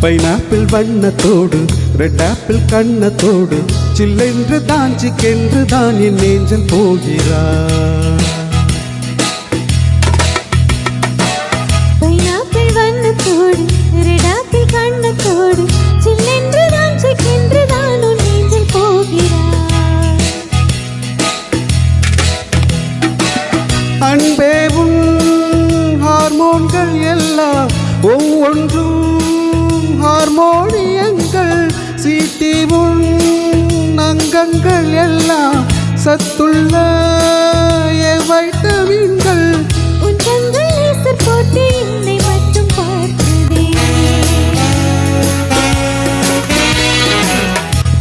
Pineapple வண்ணத்தோடு red apple கண்ணத்தோடு சில்லென்று தாஞ்சிக்கென்று தான் என் நெஞ்சல் போகிறார். பைனாப்பிள் வண்ணத்தோடு ரெட் ஆப்பிள் கண்ணத்தோடு சில்லென்று தாஞ்சிக்கென்று தான் உன் நெஞ்சல் போகிறார். அன்பே உன் ஹார்மோன்கள் எல்லாம் ஒவ்வொன்றும் ஹார்மோனியங்கள் சீட்டி உன் அங்கங்கள் எல்லாம் சத்துள்ள வைட்டமின்கள். உன் கண்கள் லேசர் போட்டு என்னை மட்டும் பார்க்குதே.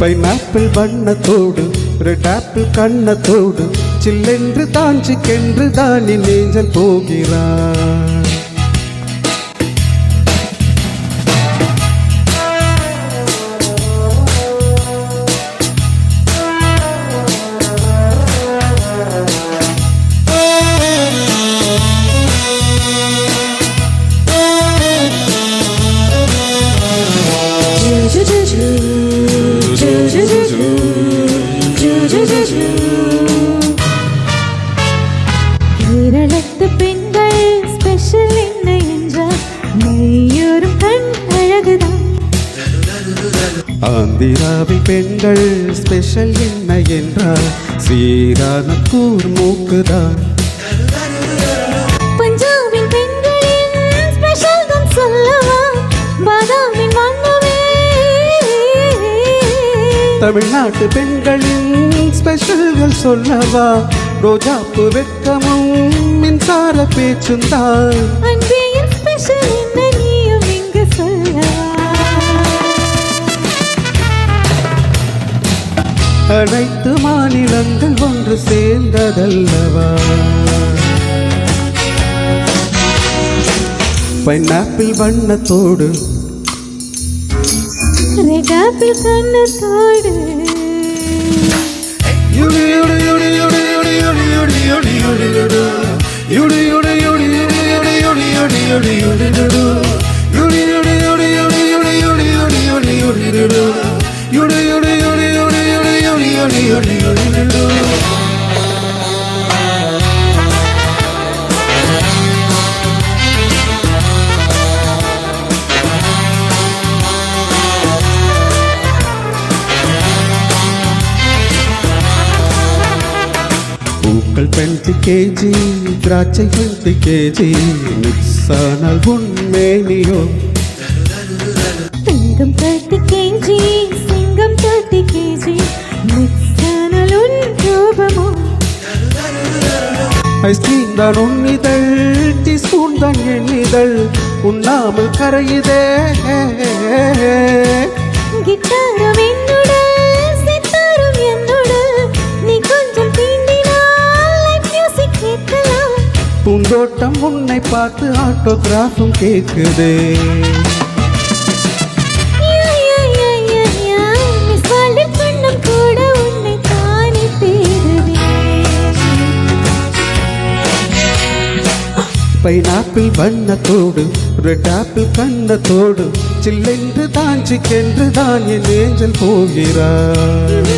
பைனாப்பிள் வண்ணத்தோடு ரெட் ஆப்பிள் கண்ணத்தோடு சில்லென்று தாஞ்சிக்கென்று தான் என் நெஞ்சல் போகிறார். கேரளத்து பெண்கள் ஸ்பெஷல் என்ன என்றால் மையோரும் கண் அழகுதான். ஆந்திராவில் பெண்கள் ஸ்பெஷல் என்ன என்றால் சீரான கூர்மூக்குதான். பஞ்சாபின் பெண்களின் ஸ்பெஷல் தான் சொல்லவா பாதாமின் வண்ணமே. தமிழ்நாட்டு பெண்களின் ஸ்பெஷல்கள் சொல்லவா ரோஜாப்பு வெட்கமும் மின்சார பேச்சுந்தான். அன்பியின் ஸ்பெஷல் என்ன நீயும் இங்கு சொல்லவா. அனைத்து மாநிலங்கள் ஒன்று சேர்ந்ததல்லவா. பைனாப்பிள் வண்ணத்தோடு ரெட் ஆப்பிள் கண்ணத்தோடு பூக்கள் 20 kg திராட்சை 20 kg மிக்ஸ் ஆனால் உண்மேனியோ. தங்கம் 30 kg சிங்கம் 30 kg மிக்ஸ் ஆனால் உன் ரூபமோ. ஐஸ்கிரீம் தான் உன்னிதழ் டீஸ்பூன் தான் எண்ணிதழ் உண்ணாமல் கரையுதே. கிட்டாரம் என்னுடல் சித்தாரம் என்னுடல் நீ கொஞ்சம் தீண்டினால் லைட் மியூசிக் கேட்கலாம். பூந்தோட்டம் உன்னை பார்த்து ஆட்டோகிராஃபும் கேட்குதே. மிஸ் வேர்ல்ட் கண்ணம் கூட உன்னை தானே தேடுதே. பைனாப்பிள் வண்ணத்தோடு ரெட் ஆப்பிள் கண்ணத்தோடு சில்லென்று தாஞ்சிக்கென்று தான் என் நெஞ்சல் போகிறார்.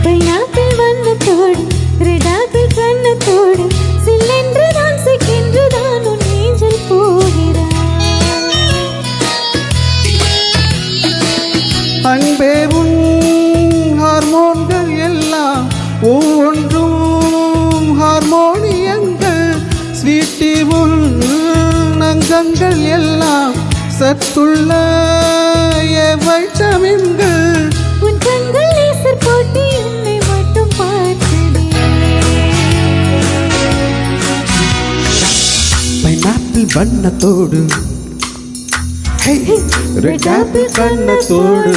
பைனாப்பிள் வண்ணத்தோடு ரெட் ஆப்பிள் கண்ணத்தோடு சில்லென்று தாஞ்சிக்கென்று தான் உன் நெஞ்சில் போகிறார். அன்பே உன் ஹார்மோன்கள் எல்லாம் ஒவ்வொன்றும் ஹார்மோனியங்கள் ஸ்வீட்டி உன் அங்கங்கள் எல்லாம் சத்துள்ள வைட்டமின்கள். உன் கண்கள் லேசர் போட்டு என்னை மட்டும் பார்க்குதே. பைனாப்பிள் வண்ணத்தோடு ரெட் ஆப்பிள் கண்ணத்தோடு